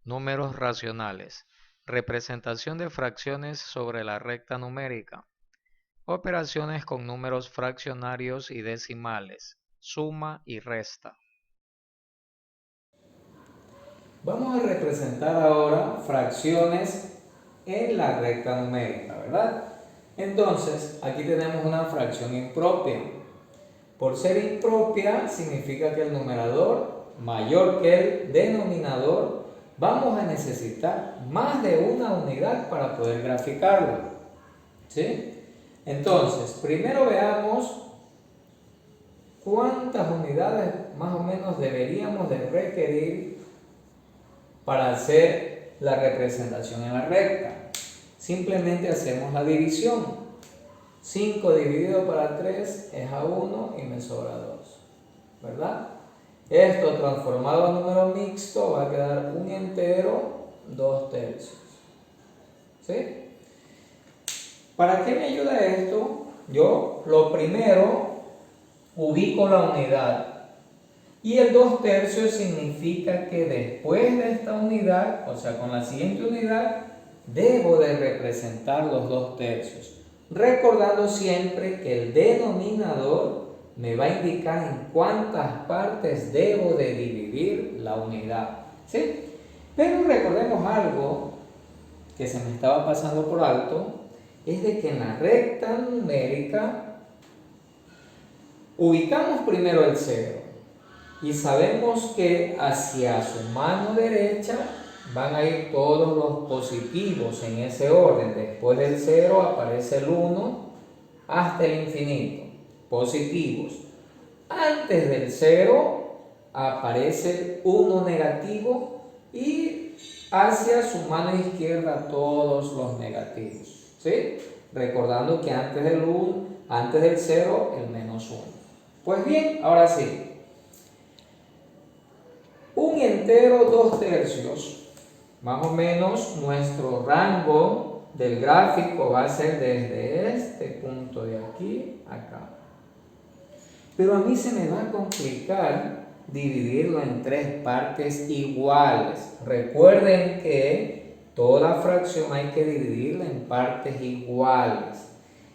Números racionales. Representación de fracciones sobre la recta numérica. Operaciones con números fraccionarios y decimales. Suma y resta. Vamos a representar ahora fracciones en la recta numérica, ¿verdad? Entonces, aquí tenemos una fracción impropia. Por ser impropia, significa que el numerador mayor que el denominador, vamos a necesitar más de una unidad para poder graficarlo. ¿Sí? Entonces, primero veamos cuántas unidades más o menos deberíamos de requerir para hacer la representación en la recta. Simplemente hacemos la división. 5 dividido para 3 es a 1 y me sobra 2, ¿verdad? Esto transformado a número mixto va a quedar un entero 2 tercios. ¿Sí? ¿Para qué me ayuda esto? Yo lo primero ubico la unidad. Y el 2 tercios significa que después de esta unidad, o sea, con la siguiente unidad, debo de representar los 2 tercios. Recordando siempre que el denominador me va a indicar en cuántas partes debo de dividir la unidad. ¿Sí? Pero recordemos algo que se me estaba pasando por alto, es de que en la recta numérica ubicamos primero el 0. Y sabemos que hacia su mano derecha van a ir todos los positivos en ese orden. Después del 0 aparece el 1 hasta el infinito. Positivos. Antes del 0 aparece el 1 negativo y hacia su mano izquierda todos los negativos. ¿Sí? Recordando que antes del 0 el menos 1. Pues bien, ahora sí. Un entero 2 tercios, más o menos nuestro rango del gráfico va a ser desde este punto de aquí a acá. Pero a mí se me va a complicar dividirlo en 3 partes iguales. Recuerden que toda fracción hay que dividirla en partes iguales.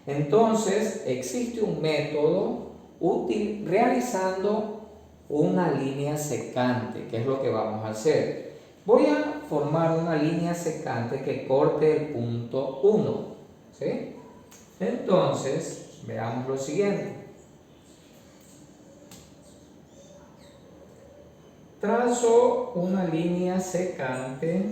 Entonces existe un método útil realizando una línea secante, que es lo que vamos a hacer. Voy a formar una línea secante que corte el punto 1. ¿Sí? Entonces, veamos lo siguiente. Trazo una línea secante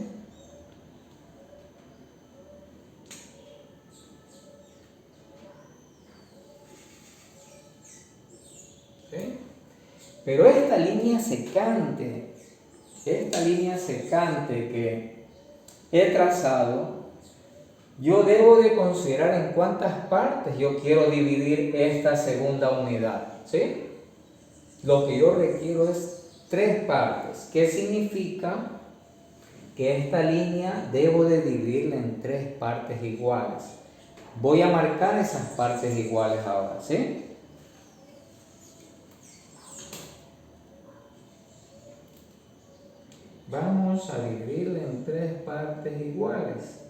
¿sí? Pero esta línea secante que he trazado, yo debo de considerar en cuántas partes yo quiero dividir esta segunda unidad, ¿sí? Lo que yo requiero es 3 partes. ¿Qué significa? Que esta línea debo de dividirla en 3 partes iguales. Voy a marcar esas partes iguales ahora, ¿sí? Vamos a dividirla en 3 partes iguales.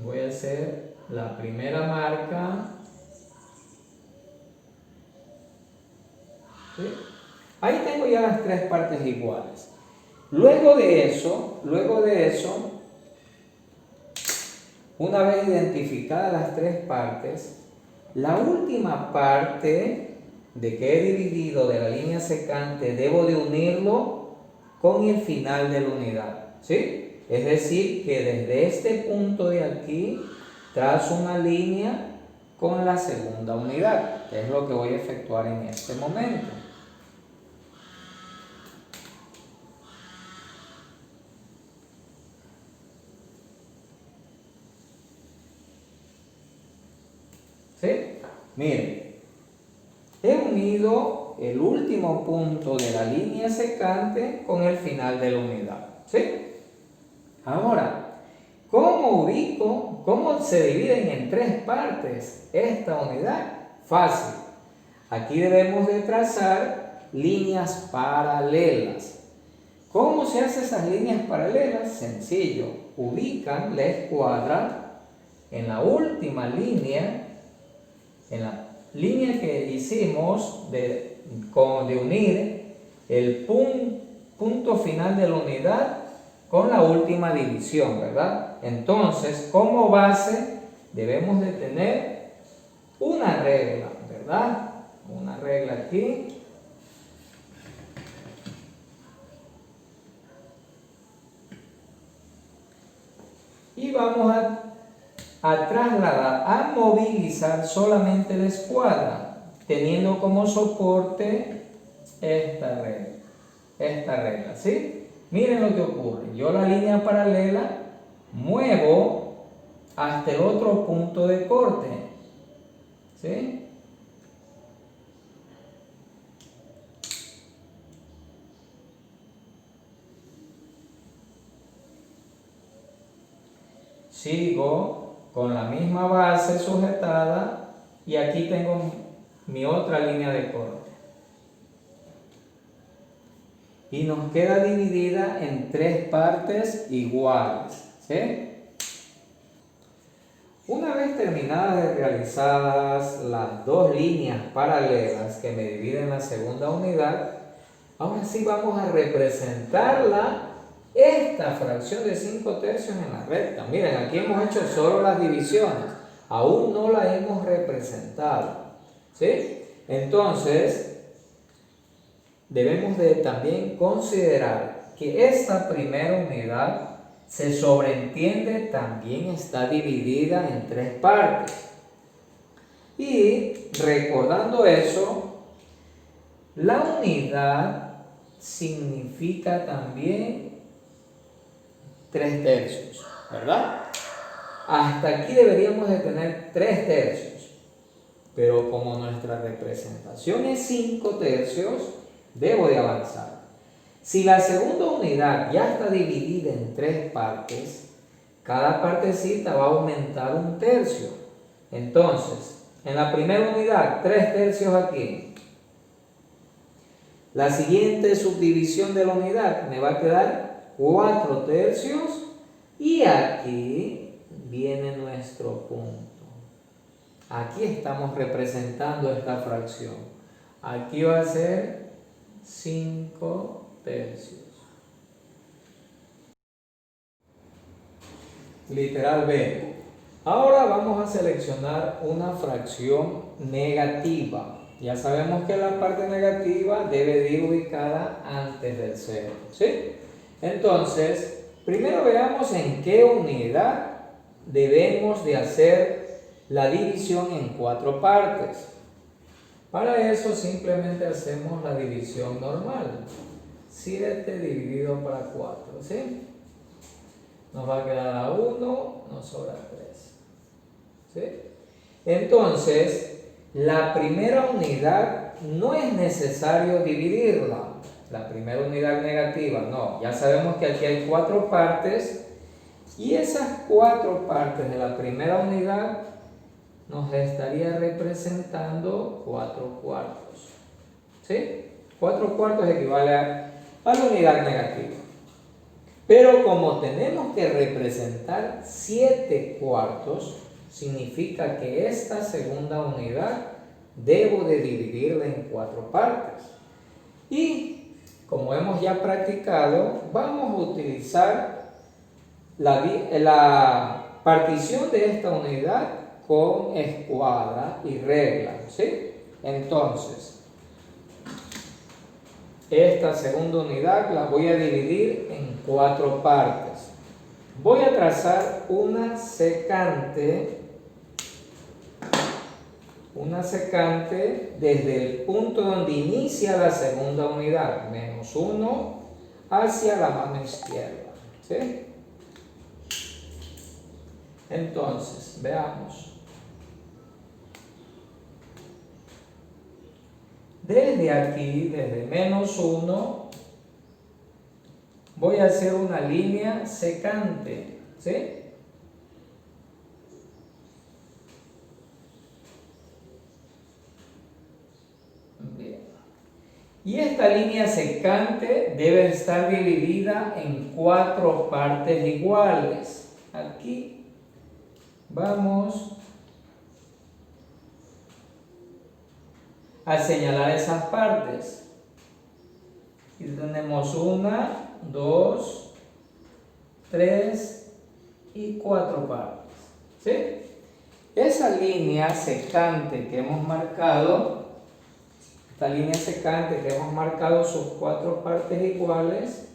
Voy a hacer la primera marca. ¿Sí? Ahí tengo ya las 3 partes iguales. Luego de eso, una vez identificadas las 3 partes, la última parte de que he dividido de la línea secante debo de unirlo con el final de la unidad, ¿sí? Es decir, que desde este punto de aquí trazo una línea con la segunda unidad, que es lo que voy a efectuar en este momento. ¿Sí? Miren, he unido el último punto de la línea secante con el final de la unidad. ¿Sí? Ahora, ¿cómo se dividen en 3 partes esta unidad? Fácil. Aquí debemos de trazar líneas paralelas. ¿Cómo se hacen esas líneas paralelas? Sencillo, ubican la escuadra en la última línea, en la línea que hicimos de unir el punto final de la unidad con la última división, ¿verdad? Entonces, como base, debemos de tener una regla, ¿verdad? Una regla aquí. Y vamos a trasladar, a movilizar solamente la escuadra, teniendo como soporte esta regla, ¿sí? Miren lo que ocurre. Yo la línea paralela muevo hasta el otro punto de corte, ¿sí? Sigo con la misma base sujetada y aquí tengo mi otra línea de corte. Y nos queda dividida en 3 partes iguales, ¿sí? Una vez terminadas de realizadas las 2 líneas paralelas que me dividen la segunda unidad, ahora sí vamos a representarla, esta fracción de 5 tercios en la recta. Miren, aquí hemos hecho solo las divisiones, aún no la hemos representado, ¿sí? Entonces, debemos de también considerar que esta primera unidad se sobreentiende también está dividida en 3 partes. Y recordando eso, la unidad significa también 3 tercios, ¿verdad? Hasta aquí deberíamos de tener 3 tercios. Pero como nuestra representación es 5 tercios, debo de avanzar. Si la segunda unidad ya está dividida en 3 partes, cada partecita va a aumentar 1 tercio. Entonces, en la primera unidad, 3 tercios aquí. La siguiente subdivisión de la unidad me va a quedar 4 tercios y aquí viene nuestro punto. Aquí estamos representando esta fracción. Aquí va a ser 5 tercios. Literal B. Ahora vamos a seleccionar una fracción negativa. Ya sabemos que la parte negativa debe ir ubicada antes del cero, ¿sí? Entonces, primero veamos en qué unidad debemos de hacer la división en 4 partes. Para eso simplemente hacemos la división normal. 7 dividido para 4, ¿sí? Nos va a quedar a 1, nos sobra 3. ¿Sí? Entonces, la primera unidad no es necesario dividirla. La primera unidad negativa, no. Ya sabemos que aquí hay 4 partes y esas 4 partes de la primera unidad nos estaría representando 4 cuartos. ¿Sí? 4 cuartos equivale a la unidad negativa. Pero como tenemos que representar 7 cuartos, significa que esta segunda unidad debo de dividirla en 4 partes. Y como hemos ya practicado, vamos a utilizar la partición de esta unidad con escuadra y regla, ¿sí? Entonces, esta segunda unidad la voy a dividir en 4 partes. Voy a trazar una secante desde el punto donde inicia la segunda unidad, menos 1, hacia la mano izquierda, ¿sí? Entonces, veamos. Desde aquí, desde menos 1, voy a hacer una línea secante, ¿sí? Bien. Y esta línea secante debe estar dividida en 4 partes iguales. Aquí vamos a señalar esas partes. Y tenemos 1, 2, 3 y 4 partes. ¿Sí? Esa línea secante que hemos marcado, esta línea secante que hemos marcado sus 4 partes iguales,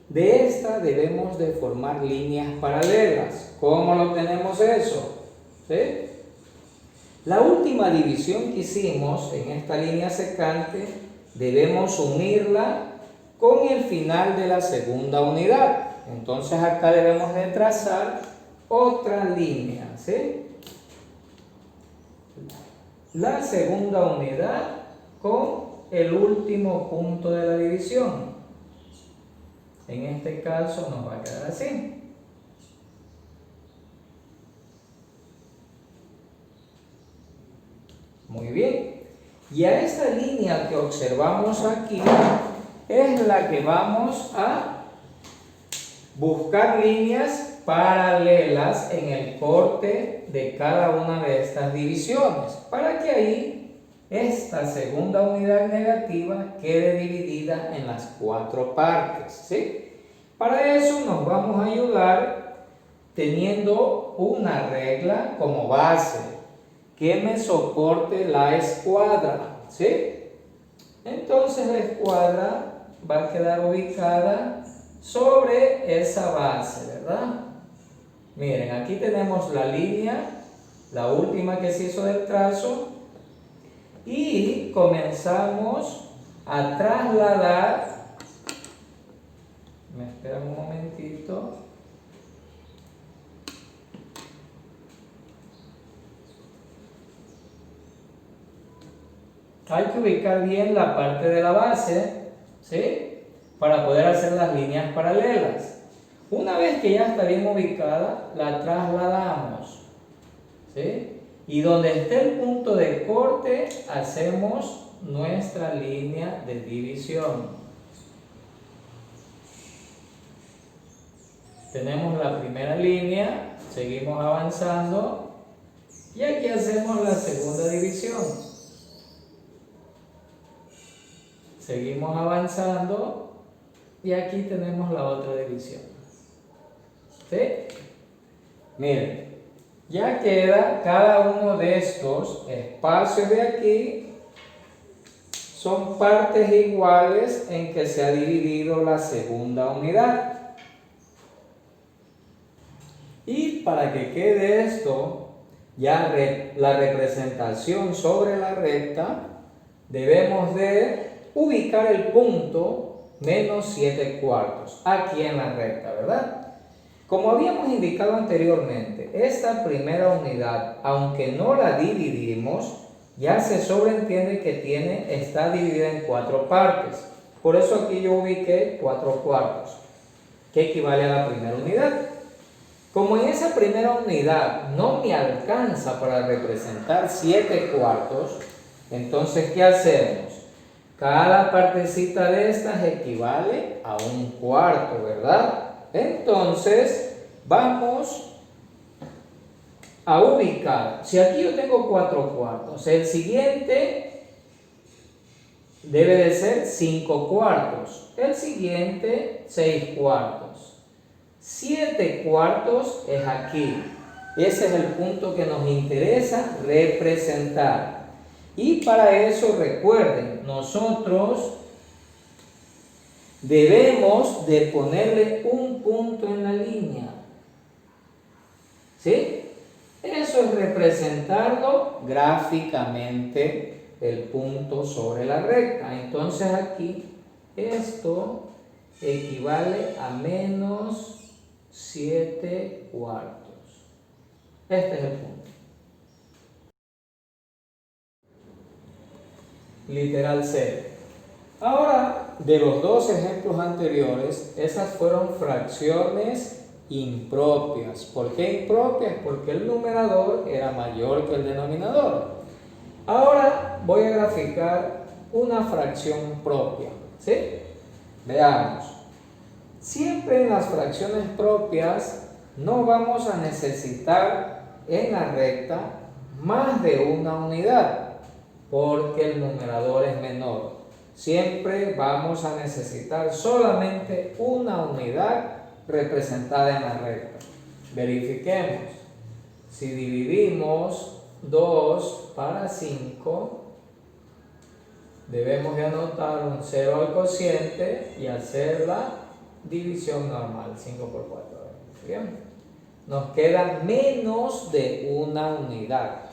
de esta debemos de formar líneas paralelas. ¿Cómo lo tenemos eso? ¿Sí? La última división que hicimos en esta línea secante debemos unirla con el final de la segunda unidad. Entonces acá debemos de trazar otra línea, ¿sí? La segunda unidad con el último punto de la división. En este caso nos va a quedar así. Muy bien. Y a esta línea que observamos aquí es la que vamos a buscar líneas paralelas en el corte de cada una de estas divisiones, para que ahí esta segunda unidad negativa quede dividida en las 4 partes, ¿sí? Para eso nos vamos a ayudar teniendo una regla como base que me soporte la escuadra, ¿sí? Entonces la escuadra va a quedar ubicada sobre esa base, ¿verdad? Miren, aquí tenemos la línea, la última que se hizo del trazo, y comenzamos a trasladar, me esperan un momentito, hay que ubicar bien la parte de la base, ¿sí? Para poder hacer las líneas paralelas. Una vez que ya está bien ubicada, la trasladamos, ¿sí? Y donde esté el punto de corte, hacemos nuestra línea de división. Tenemos la primera línea, seguimos avanzando y aquí hacemos la segunda división. Seguimos avanzando y aquí tenemos la otra división. ¿Sí? Miren, ya queda cada uno de estos espacios de aquí, son partes iguales en que se ha dividido la segunda unidad. Y para que quede esto, ya la representación sobre la recta, debemos de ubicar el punto menos 7/4 aquí en la recta, ¿verdad? Como habíamos indicado anteriormente, esta primera unidad, aunque no la dividimos, ya se sobreentiende que está dividida en 4 partes. Por eso aquí yo ubiqué 4/4, que equivale a la primera unidad. Como en esa primera unidad no me alcanza para representar 7/4, entonces ¿qué hacemos? Cada partecita de estas equivale a 1/4, ¿verdad? Entonces, vamos a ubicar. Si aquí yo tengo 4/4, el siguiente debe de ser 5/4, el siguiente 6/4. 7/4 es aquí. Ese es el punto que nos interesa representar. Y para eso recuerden, nosotros debemos de ponerle un punto en la línea. ¿Sí? Eso es representarlo gráficamente, el punto sobre la recta. Entonces aquí esto equivale a menos 7/4. Este es el punto. Literal C. Ahora, de los dos ejemplos anteriores, esas fueron fracciones impropias. ¿Por qué impropias? Porque el numerador era mayor que el denominador. Ahora voy a graficar una fracción propia, ¿sí? Veamos. Siempre en las fracciones propias no vamos a necesitar en la recta más de una unidad, porque el numerador es menor. Siempre vamos a necesitar solamente una unidad representada en la recta. Verifiquemos. Si dividimos 2 para 5, debemos de anotar un 0 al cociente y hacer la división normal, 5 por 4. ¿Bien? Nos queda menos de una unidad,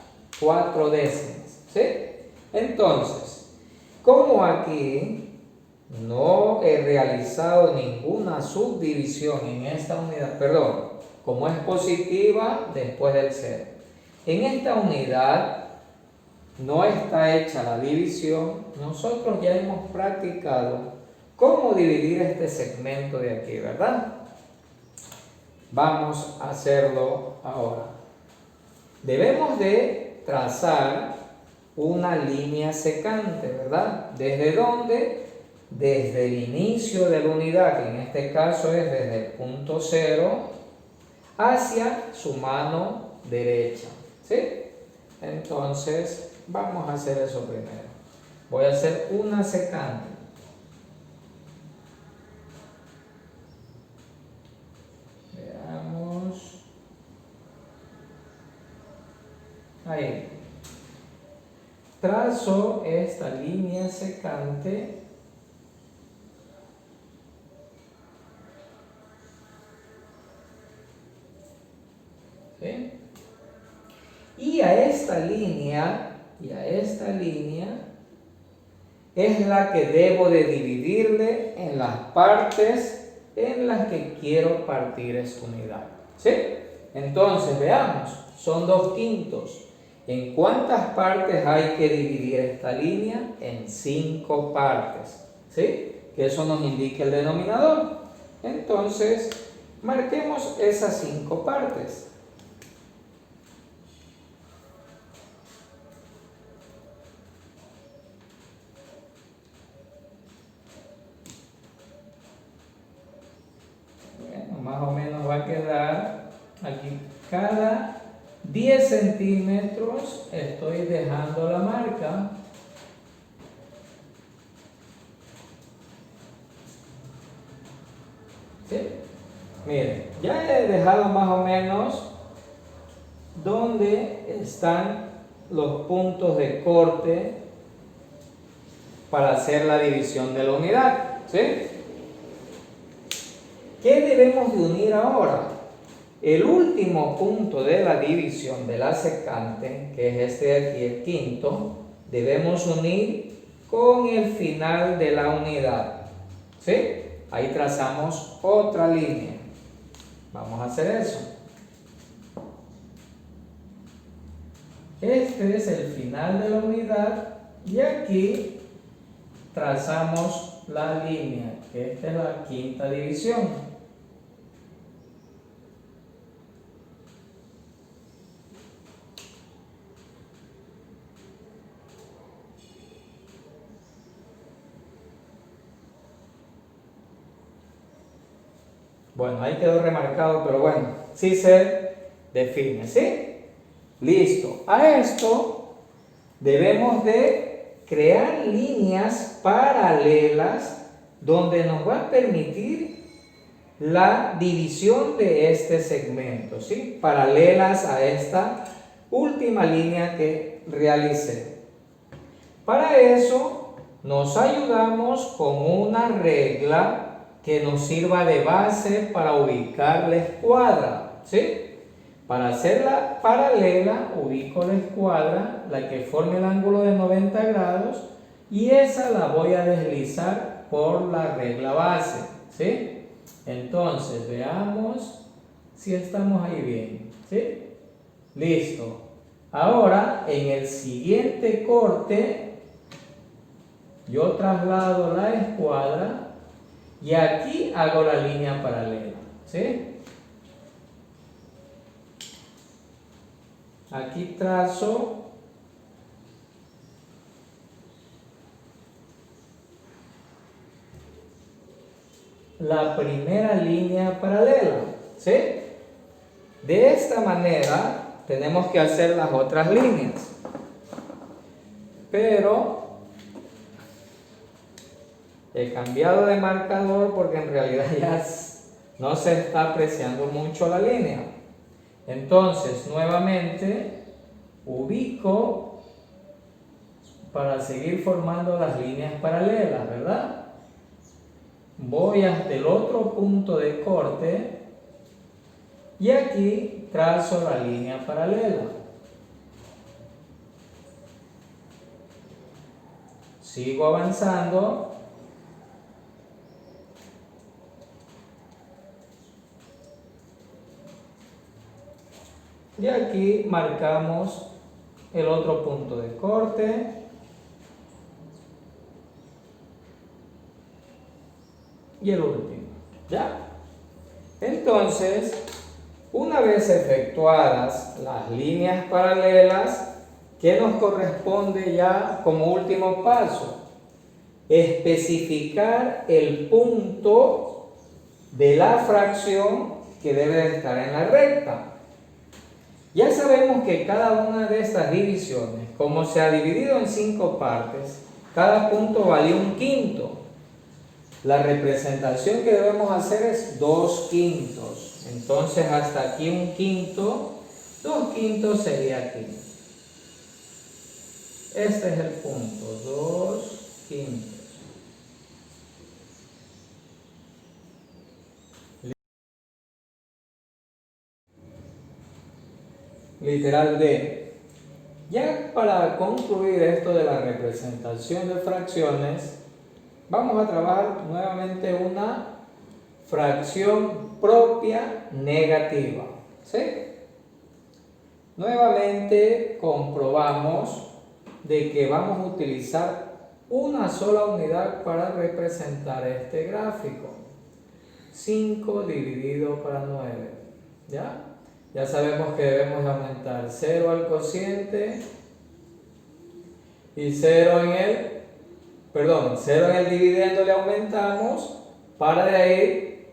4 décimas, ¿sí? Entonces, como aquí no he realizado ninguna subdivisión en esta unidad, perdón, como es positiva después del 0, en esta unidad no está hecha la división, nosotros ya hemos practicado cómo dividir este segmento de aquí, ¿verdad? Vamos a hacerlo ahora. Debemos de trazar una línea secante, ¿verdad? ¿Desde dónde? Desde el inicio de la unidad, que en este caso es desde el punto 0, hacia su mano derecha, ¿sí? Entonces, vamos a hacer eso primero. Voy a hacer una secante. Veamos. Ahí. Trazo esta línea secante. ¿Sí? Y a esta línea es la que debo de dividirle en las partes en las que quiero partir esta unidad, ¿sí? Entonces, veamos, son 2/5. ¿En cuántas partes hay que dividir esta línea? En 5 partes, ¿sí? Que eso nos indica el denominador. Entonces, marquemos esas 5 partes. Más o menos va a quedar aquí cada 10 centímetros estoy dejando la marca. ¿Sí? Miren, ya he dejado más o menos donde están los puntos de corte para hacer la división de la unidad, ¿sí? ¿Qué debemos de unir ahora? El último punto de la división de la secante, que es este de aquí, el quinto, debemos unir con el final de la unidad, ¿sí? Ahí trazamos otra línea. Vamos a hacer eso. Este es el final de la unidad y aquí trazamos la línea, que esta es la quinta división. Bueno, ahí quedó remarcado, pero bueno, sí se define, ¿sí? Listo. A esto debemos de crear líneas paralelas donde nos va a permitir la división de este segmento, ¿sí? Paralelas a esta última línea que realicé. Para eso nos ayudamos con una regla que nos sirva de base para ubicar la escuadra, ¿sí? Para hacerla paralela, ubico la escuadra, la que forme el ángulo de 90 grados, y esa la voy a deslizar por la regla base, ¿sí? Entonces, veamos si estamos ahí bien, ¿sí? Listo. Ahora, en el siguiente corte, yo traslado la escuadra y aquí hago la línea paralela, ¿sí? Aquí trazo la primera línea paralela, ¿sí? De esta manera tenemos que hacer las otras líneas, pero he cambiado de marcador porque en realidad ya no se está apreciando mucho la línea. Entonces, nuevamente, ubico para seguir formando las líneas paralelas, ¿verdad? Voy hasta el otro punto de corte y aquí trazo la línea paralela. Sigo avanzando. Y aquí marcamos el otro punto de corte. Y el último. ¿Ya? Entonces, una vez efectuadas las líneas paralelas, ¿qué nos corresponde ya como último paso? Especificar el punto de la fracción que debe de estar en la recta. Ya sabemos que cada una de estas divisiones, como se ha dividido en 5 partes, cada punto vale un quinto. La representación que debemos hacer es 2/5. Entonces hasta aquí un quinto, 2/5 sería aquí. Este es el punto, 2/5. Literal D. Ya para concluir esto de la representación de fracciones, vamos a trabajar nuevamente una fracción propia negativa. ¿Sí? Nuevamente comprobamos de que vamos a utilizar una sola unidad para representar este gráfico. 5 dividido para 9. ¿Ya? Ya sabemos que debemos aumentar 0 al cociente y 0 en el dividendo le aumentamos para de ahí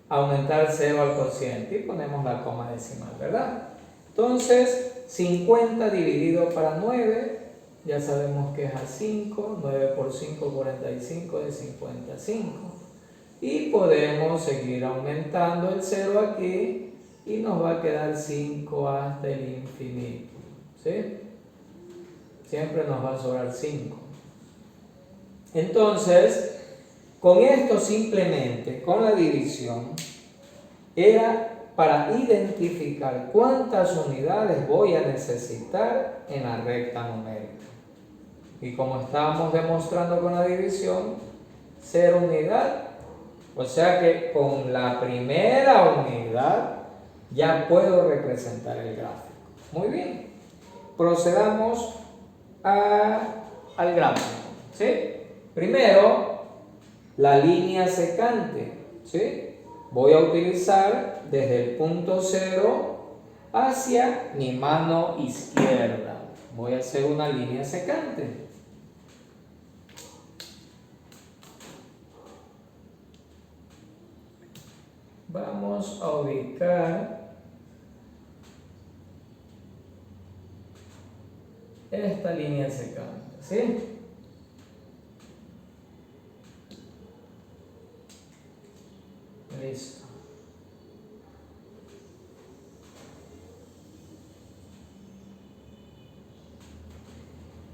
aumentar 0 al cociente y ponemos la coma decimal, ¿verdad? Entonces, 50 dividido para 9, ya sabemos que es a 5, 9 por 5, 45 de 55. Y podemos seguir aumentando el 0 aquí y nos va a quedar 5 hasta el infinito. ¿Sí? Siempre nos va a sobrar 5. Entonces, con esto simplemente, con la división, era para identificar cuántas unidades voy a necesitar en la recta numérica. Y como estábamos demostrando con la división, 0 unidad, o sea que con la primera unidad ya puedo representar el gráfico. Muy bien, procedamos al gráfico. ¿Sí? Primero, la línea secante. ¿Sí? Voy a utilizar desde el punto 0 hacia mi mano izquierda. Voy a hacer una línea secante. Vamos a ubicar esta línea secante. ¿Sí? Listo.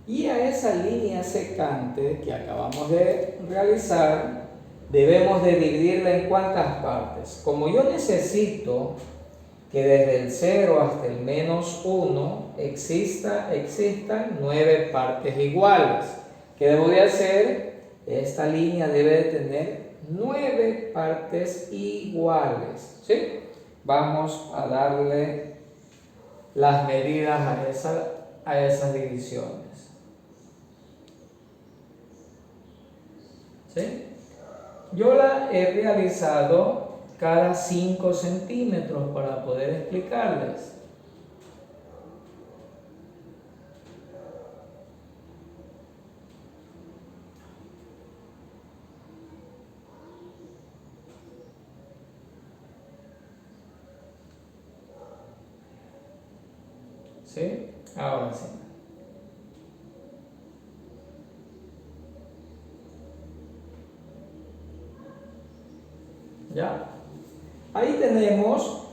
Y a esa línea secante que acabamos de realizar, debemos de dividirla en cuántas partes. Como yo necesito que desde el 0 hasta el -1 existan 9 partes iguales. ¿Qué debo de hacer? Esta línea debe de tener 9 partes iguales. ¿Sí? Vamos a darle las medidas a esas divisiones. ¿Sí? Yo la he realizado cada 5 centímetros para poder explicarles. ¿Sí? Ahora sí. ¿Ya? Ahí tenemos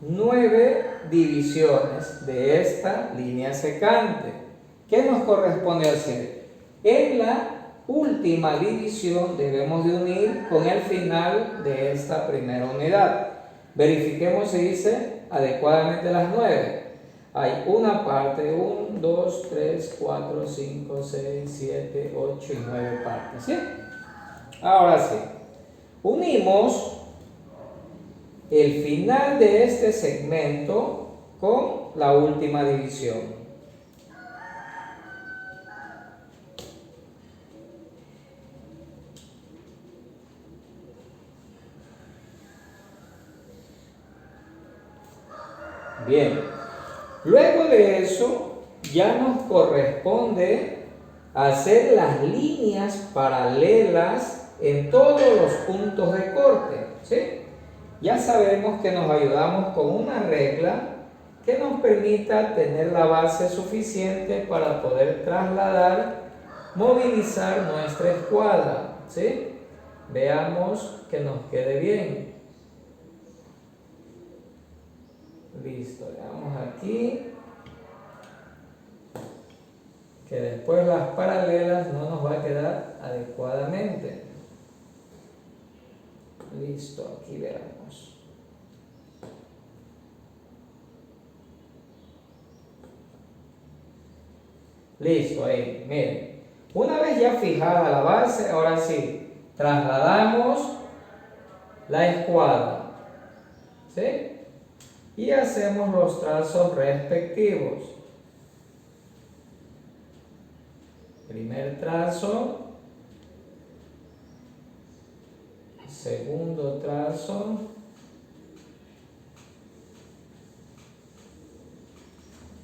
9 divisiones de esta línea secante. ¿Qué nos corresponde hacer? En la última división debemos de unir con el final de esta primera unidad. Verifiquemos si hice adecuadamente las 9. Hay una parte, 1, 2, 3, 4, 5, 6, 7, 8 y 9 partes. ¿Sí? Ahora sí. Unimos el final de este segmento con la última división. Bien, luego de eso ya nos corresponde hacer las líneas paralelas en todos los puntos de corte, ¿sí? Ya sabemos que nos ayudamos con una regla que nos permita tener la base suficiente para poder trasladar, movilizar nuestra escuadra, ¿sí? Veamos que nos quede bien. Listo, le damos aquí. Que después las paralelas no nos va a quedar adecuadamente. Listo, aquí veamos. Listo, ahí, miren. Una vez ya fijada la base, ahora sí, trasladamos la escuadra, ¿sí? Y hacemos los trazos respectivos. Primer trazo, segundo trazo,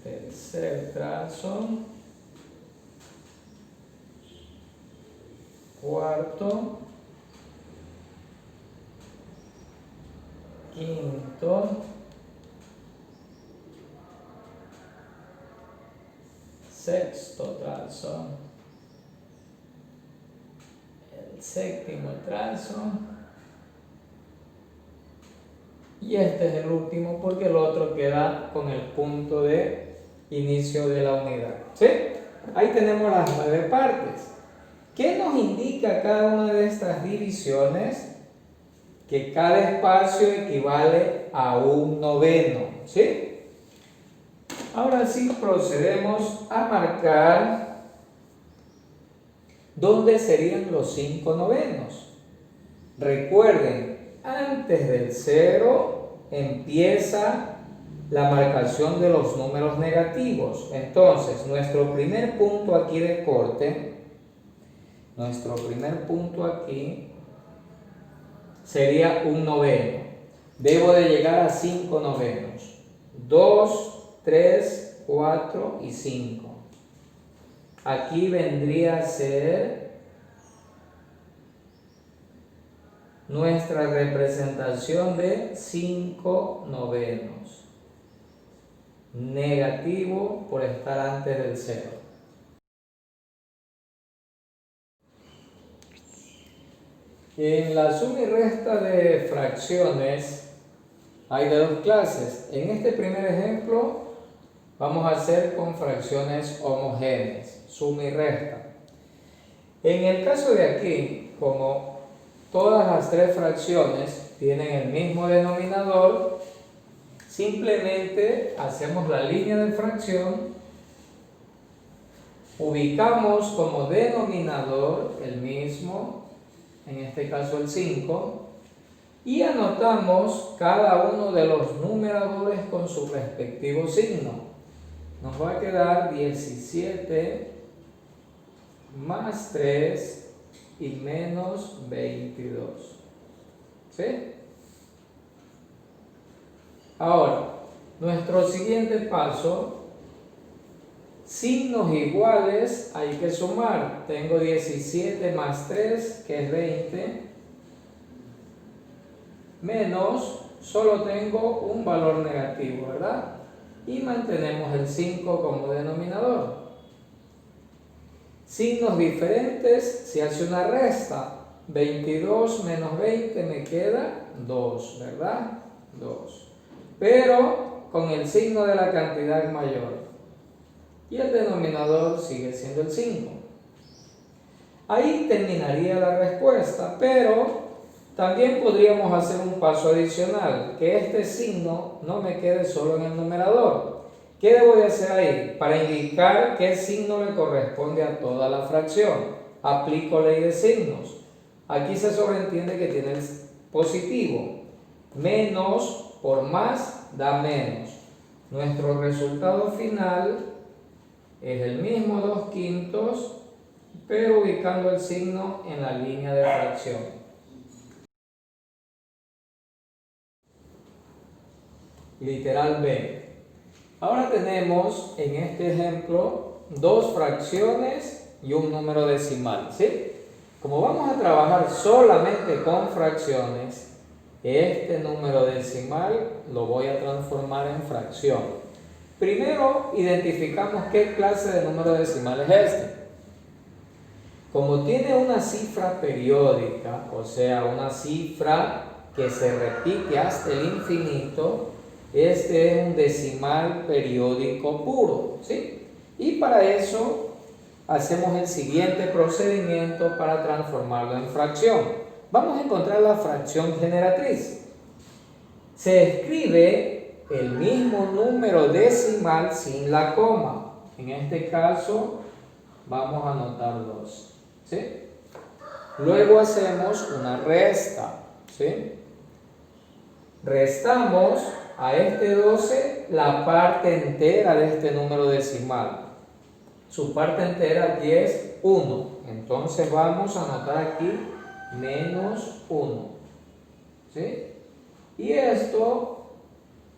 tercer trazo, cuarto, quinto, sexto trazo, el séptimo trazo, y este es el último porque el otro queda con el punto de inicio de la unidad. ¿Sí? Ahí tenemos las 9 partes. ¿Qué nos indica cada una de estas divisiones? Que cada espacio equivale a un noveno. ¿Sí? Ahora sí procedemos a marcar dónde serían los 5 novenos. Recuerden, antes del 0 empieza la marcación de los números negativos. Entonces, nuestro primer punto aquí de corte, nuestro primer punto aquí sería un noveno. Debo de llegar a 5 novenos. 2, 3, 4 y 5. Aquí vendría a ser nuestra representación de 5 novenos. Negativo por estar antes del 0. En la suma y resta de fracciones hay de 2 clases. En este primer ejemplo vamos a hacer con fracciones homogéneas, suma y resta. En el caso de aquí, como todas las 3 fracciones tienen el mismo denominador, simplemente hacemos la línea de fracción, ubicamos como denominador el mismo, en este caso el 5, y anotamos cada uno de los numeradores con su respectivo signo. Nos va a quedar 17 más 3 y menos 22. ¿Sí? Ahora, nuestro siguiente paso, signos iguales hay que sumar. Tengo 17 más 3, que es 20, menos, solo tengo un valor negativo, ¿verdad? y mantenemos el 5 como denominador. Signos diferentes, se hace una resta. 22 menos 20 me queda 2, ¿verdad? 2. Pero con el signo de la cantidad mayor. Y el denominador sigue siendo el 5. Ahí terminaría la respuesta, pero también podríamos hacer un paso adicional, que este signo no me quede solo en el numerador. ¿Qué debo de hacer ahí? Para indicar qué signo le corresponde a toda la fracción. Aplico ley de signos. Aquí se sobreentiende que tiene el positivo. Menos por más da menos. Nuestro resultado final es el mismo 2/5, pero ubicando el signo en la línea de fracción. Literal B. Ahora tenemos en este ejemplo dos fracciones y un número decimal, ¿sí? Como vamos a trabajar solamente con fracciones, este número decimal lo voy a transformar en fracción. Primero identificamos qué clase de número decimal es este. Como tiene una cifra periódica, o sea, una cifra que se repite hasta el infinito, este es un decimal periódico puro, ¿sí? Y para eso hacemos el siguiente procedimiento para transformarlo en fracción. Vamos a encontrar la fracción generatriz. Se escribe el mismo número decimal sin la coma. En este caso vamos a anotar 2, ¿sí? Luego hacemos una resta, ¿sí? Restamos a este 12 la parte entera de este número decimal. Su parte entera aquí es 1. Entonces vamos a anotar aquí menos 1, ¿sí? Y esto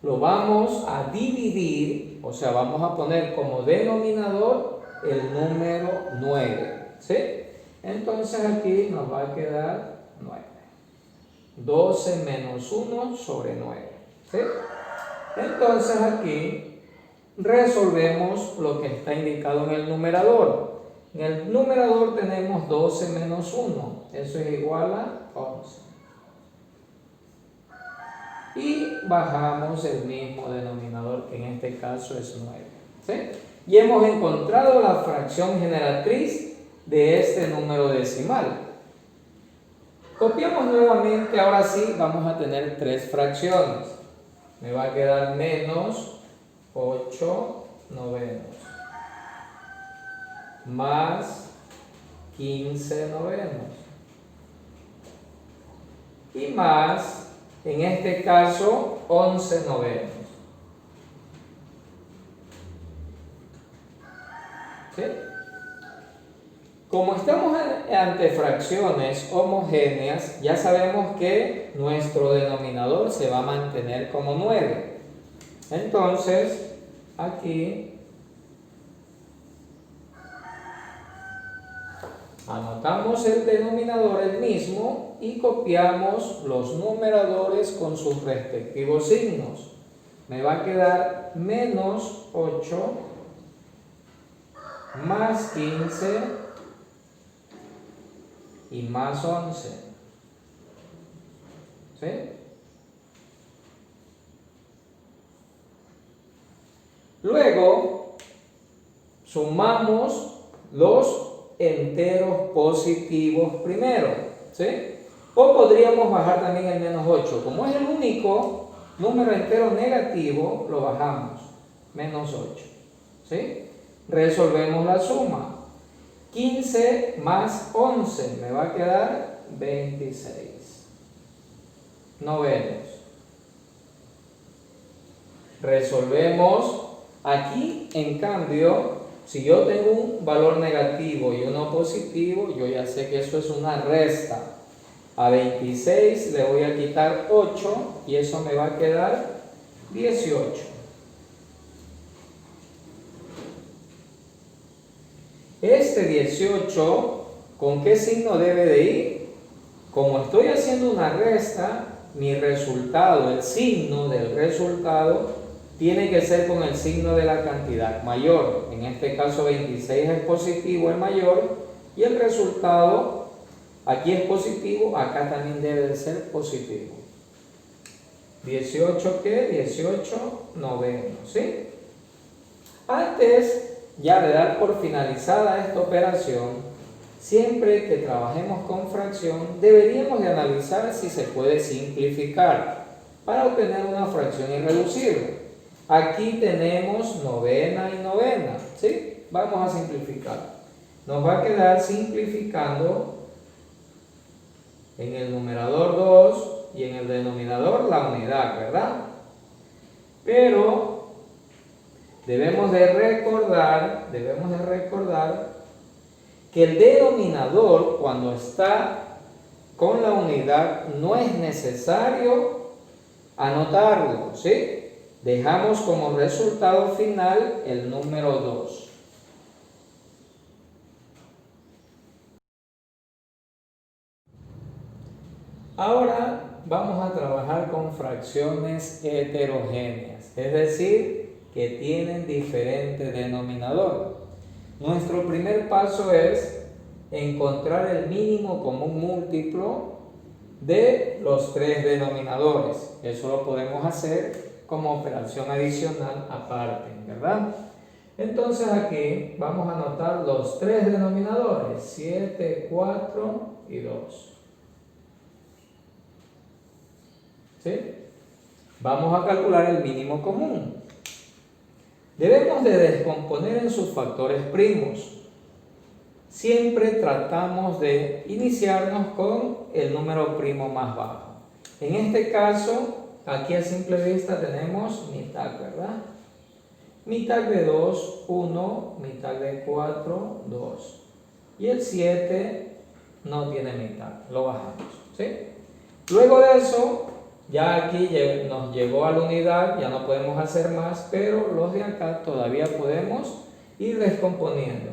lo vamos a dividir, o sea, vamos a poner como denominador el número 9, ¿sí? Entonces aquí nos va a quedar 9. 12 menos 1 sobre 9, ¿sí? Entonces aquí resolvemos lo que está indicado en el numerador. En el numerador tenemos 12 menos 1, eso es igual a 11. Y bajamos el mismo denominador, que en este caso es 9, ¿sí? Y hemos encontrado la fracción generatriz de este número decimal. Copiamos nuevamente, ahora sí vamos a tener tres fracciones. Me va a quedar menos 8 novenos más 15 novenos y más, en este caso, 11 novenos. ¿Sí? Como estamos ante fracciones homogéneas, ya sabemos que nuestro denominador se va a mantener como 9. Entonces, aquí anotamos el denominador el mismo y copiamos los numeradores con sus respectivos signos. Me va a quedar menos 8 más 15 y más 11. ¿Sí? Luego sumamos los enteros positivos primero, ¿sí? O podríamos bajar también el menos 8. Como es el único número entero negativo, lo bajamos, menos 8, ¿sí? Resolvemos la suma. 15 más 11 me va a quedar 26 novenos. Resolvemos. Aquí, en cambio, si yo tengo un valor negativo y uno positivo, yo ya sé que eso es una resta. A 26 le voy a quitar 8 y eso me va a quedar 18. Este 18, ¿con qué signo debe de ir? Como estoy haciendo una resta, mi resultado, el signo del resultado, tiene que ser con el signo de la cantidad mayor. En este caso 26 es positivo, el mayor, y el resultado aquí es positivo, acá también debe de ser positivo. 18, ¿qué? 18 novenos, ¿sí? Antes ya de dar por finalizada esta operación, siempre que trabajemos con fracción, deberíamos de analizar si se puede simplificar para obtener una fracción irreducible. Aquí tenemos novena y novena, ¿sí? Vamos a simplificar. Nos va a quedar simplificando en el numerador 2 y en el denominador la unidad, ¿verdad? Pero debemos de recordar que el denominador, cuando está con la unidad, no es necesario anotarlo, ¿sí? Dejamos como resultado final el número 2. Ahora vamos a trabajar con fracciones heterogéneas, es decir, que tienen diferente denominador. Nuestro primer paso es encontrar el mínimo común múltiplo de los tres denominadores. Eso lo podemos hacer como operación adicional aparte, ¿verdad? Entonces aquí vamos a anotar los tres denominadores, 7, 4 y 2. ¿Sí? Vamos a calcular el mínimo común. Debemos de descomponer en sus factores primos. Siempre tratamos de iniciarnos con el número primo más bajo. En este caso, aquí a simple vista tenemos mitad, ¿verdad? Mitad de 2, 1, mitad de 4, 2. Y el 7 no tiene mitad, lo bajamos, ¿sí? Luego de eso, ya aquí nos llegó a la unidad, ya no podemos hacer más, pero los de acá todavía podemos ir descomponiendo.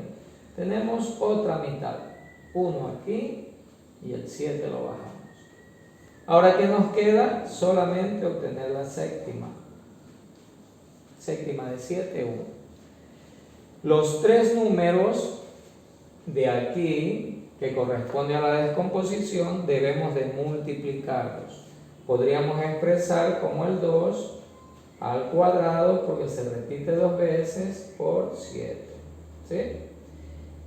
Tenemos otra mitad, 1 aquí y el 7 lo bajamos. Ahora, ¿qué nos queda? Solamente obtener la séptima. Séptima de 7, 1. Los tres números de aquí, que corresponden a la descomposición, debemos de multiplicarlos. Podríamos expresar como el 2 al cuadrado, porque se repite dos veces, por 7. ¿Sí?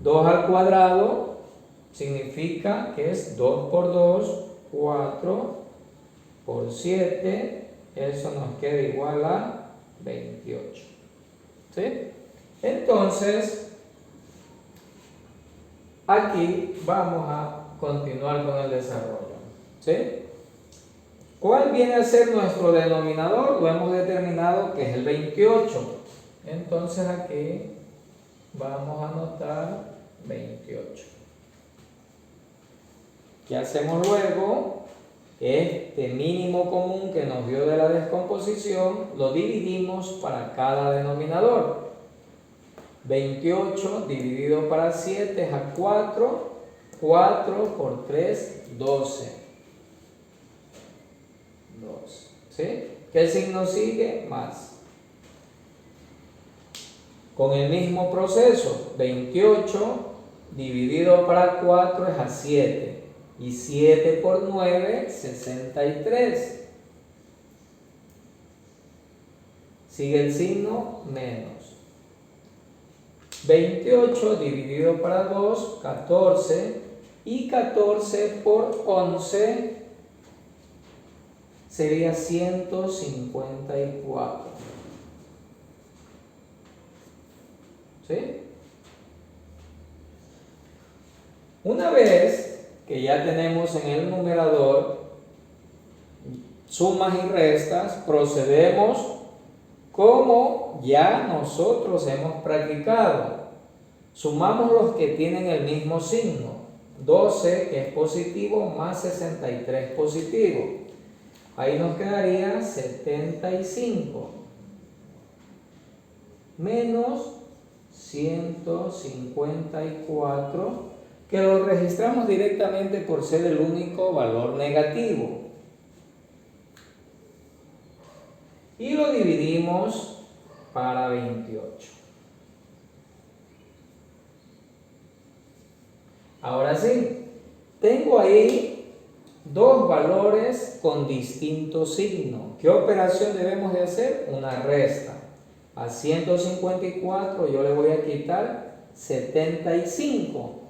2 al cuadrado significa que es 2 por 2, 4 por 7, eso nos queda igual a 28. ¿Sí? Entonces, aquí vamos a continuar con el desarrollo. ¿Sí? ¿Cuál viene a ser nuestro denominador? Lo hemos determinado que es el 28. Entonces aquí vamos a anotar 28. ¿Qué hacemos luego? Este mínimo común que nos dio de la descomposición lo dividimos para cada denominador. 28 dividido para 7 es a 4. 4 por 3, 12. 2. ¿Sí? ¿Qué signo sigue? Más. Con el mismo proceso, 28 dividido para 4 es a 7. Y 7 por 9, 63. Sigue el signo menos. 28 dividido para 2, 14. Y 14 por 11 sería 154. ¿Sí? Una vez que ya tenemos en el numerador sumas y restas, procedemos como ya nosotros hemos practicado. Sumamos los que tienen el mismo signo. 12, que es positivo, más 63 positivo. Ahí nos quedaría 75 menos 154, que lo registramos directamente por ser el único valor negativo. y lo dividimos para 28. Ahora sí, tengo ahí dos valores con distinto signo. ¿Qué operación debemos de hacer? Una resta. A 154 yo le voy a quitar 75.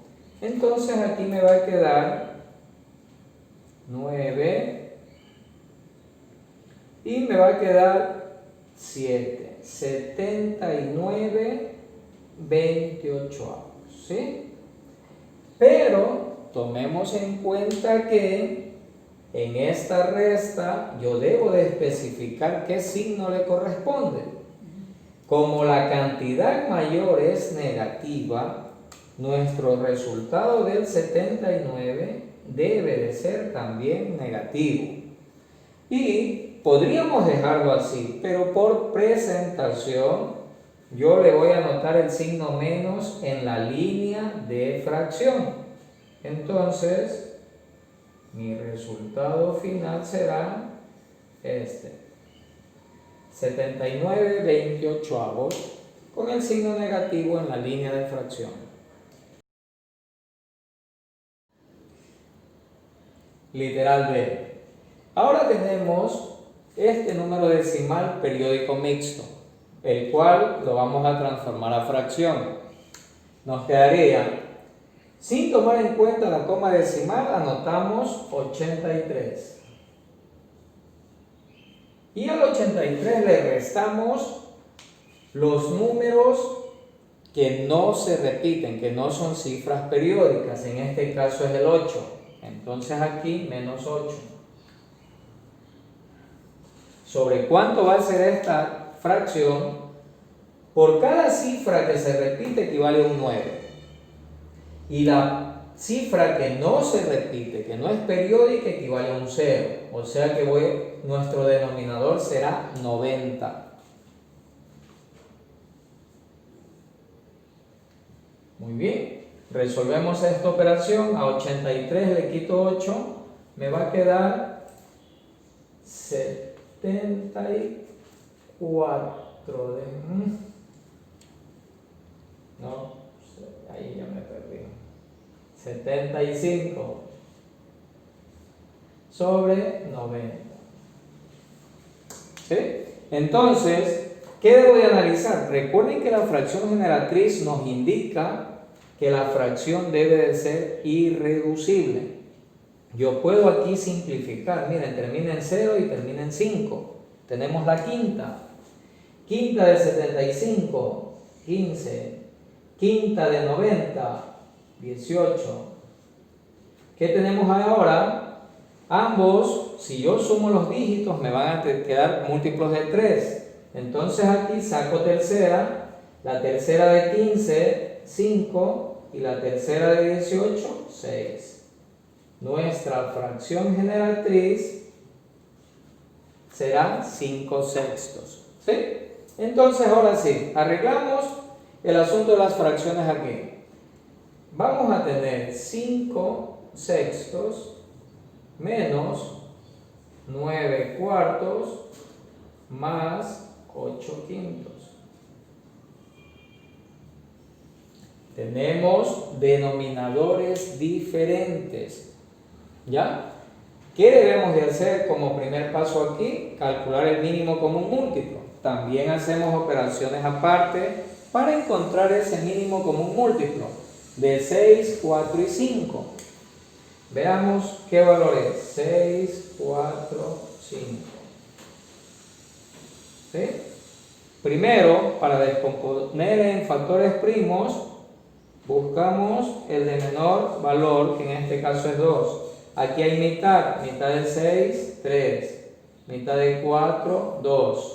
Entonces aquí me va a quedar 9 y me va a quedar 7. 79 28, ¿sí? Pero tomemos en cuenta que en esta resta yo debo de especificar qué signo le corresponde. Como la cantidad mayor es negativa, nuestro resultado del 79 debe de ser también negativo. Y podríamos dejarlo así, pero por presentación yo le voy a anotar el signo menos en la línea de fracción. Entonces, mi resultado final será este. 79 28 con el signo negativo en la línea de fracción. Literal B. Ahora tenemos este número decimal periódico mixto, el cual lo vamos a transformar a fracción. Nos quedaría, sin tomar en cuenta la coma decimal, anotamos 83. Y al 83 le restamos los números que no se repiten, que no son cifras periódicas. En este caso es el 8. Entonces aquí menos 8. ¿Sobre cuánto va a ser esta fracción? Por cada cifra que se repite equivale a un 9. Y la cifra que no se repite, que no es periódica, equivale a un 0. O sea que nuestro denominador será 90. Muy bien. Resolvemos esta operación. A 83 le quito 8. Me va a quedar 74 No, ahí ya me perdí. 75 sobre 90. ¿Sí? Entonces, ¿qué debo de analizar? Recuerden que la fracción generatriz nos indica que la fracción debe de ser irreducible. Yo puedo aquí simplificar. Miren, termina en 0 y termina en 5. Tenemos la quinta. Quinta de 75, 15. Quinta de 90, 18. ¿Qué tenemos ahora? Ambos, si yo sumo los dígitos, me van a quedar múltiplos de 3. Entonces aquí saco tercera, la tercera de 15, 5, y la tercera de 18, 6. Nuestra fracción generatriz será 5/6. ¿Sí? Entonces ahora sí, arreglamos el asunto de las fracciones aquí. Vamos a tener 5/6 menos 9/4 más 8/5. Tenemos denominadores diferentes. ¿Ya? ¿Qué debemos de hacer como primer paso aquí? Calcular el mínimo común múltiplo. También hacemos operaciones aparte para encontrar ese mínimo común múltiplo de 6, 4 y 5. Veamos qué valor es. 6, 4, 5. ¿Sí? Primero, para descomponer en factores primos, buscamos el de menor valor, que en este caso es 2. Aquí hay mitad. Mitad de 6, 3. Mitad de 4, 2.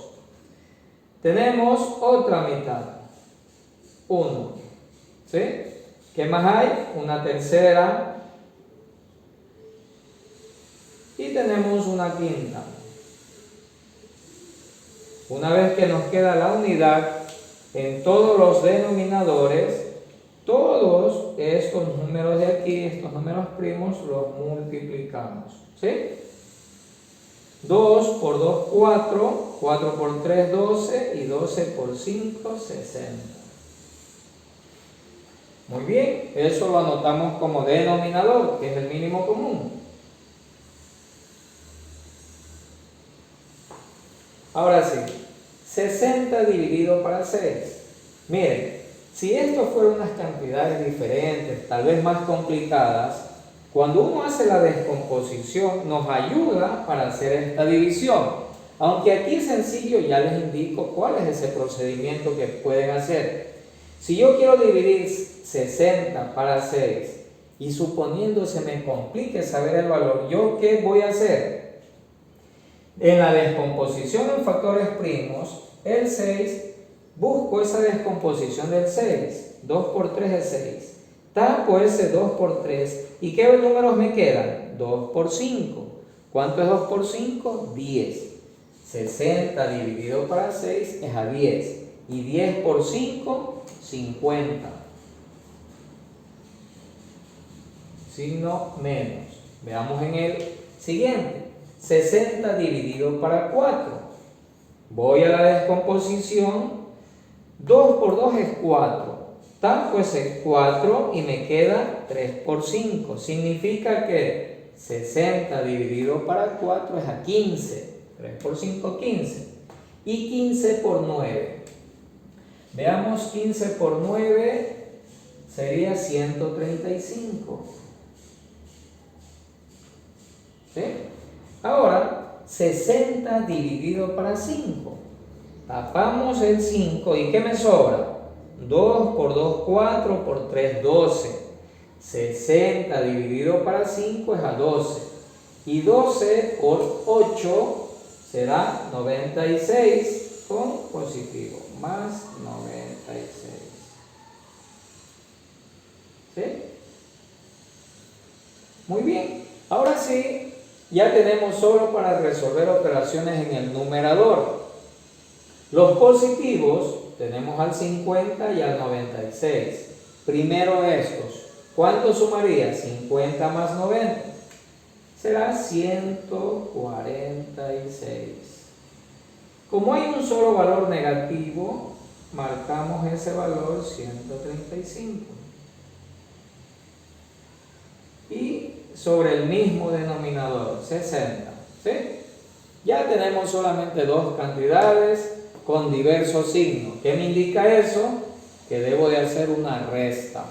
Tenemos otra mitad. 1. ¿Sí? ¿Qué más hay? Una tercera. Y tenemos una quinta. Una vez que nos queda la unidad, en todos los denominadores, todos estos números de aquí, estos números primos, los multiplicamos. ¿Sí? 2 por 2, 4, 4 por 3, 12 y 12 por 5, 60. Muy bien, eso lo anotamos como denominador, que es el mínimo común. Ahora sí, 60 dividido para 6. Miren, si esto fueran unas cantidades diferentes, tal vez más complicadas, cuando uno hace la descomposición nos ayuda para hacer esta división. Aunque aquí es sencillo, ya les indico cuál es ese procedimiento que pueden hacer. Si yo quiero dividir 60 para 6 y suponiendo se me complique saber el valor, ¿yo qué voy a hacer? En la descomposición en factores primos, el 6, busco esa descomposición del 6. 2 por 3 es 6. Tapo ese 2 por 3. ¿Y qué números me quedan? 2 por 5. ¿Cuánto es 2 por 5? 10. 60 dividido para 6 es a 10. Y 10 por 5, 50. Signo menos. Veamos en el siguiente. 60 dividido para 4. Voy a la descomposición. 2 por 2 es 4. Tapo ese 4 y me queda 3 por 5. Significa que 60 dividido para 4 es a 15. 3 por 5, 15. Y 15 por 9. Veamos, 15 por 9 sería 135. ¿Sí? Ahora, 60 dividido para 5. Tapamos el 5 y ¿qué me sobra? 2 por 2, 4 por 3, 12. 60 dividido para 5 es a 12. Y 12 por 8 será 96 con positivo, más 96. ¿Sí? Muy bien. Ahora sí, ya tenemos solo para resolver operaciones en el numerador. Los positivos tenemos al 50 y al 96. Primero estos. ¿Cuánto sumaría? 50 más 90. Será 146. Como hay un solo valor negativo, marcamos ese valor 135. Y sobre el mismo denominador, 60. ¿Sí? Ya tenemos solamente dos cantidades con diversos signos. ¿Qué me indica eso? Que debo de hacer una resta.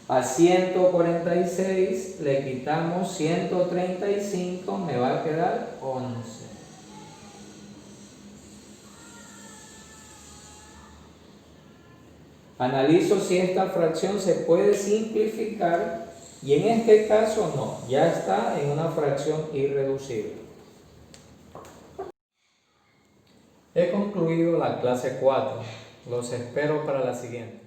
A 146 le quitamos 135, me va a quedar 11. Analizo si esta fracción se puede simplificar y en este caso no, ya está en una fracción irreducible. He concluido la clase 4. Los espero para la siguiente.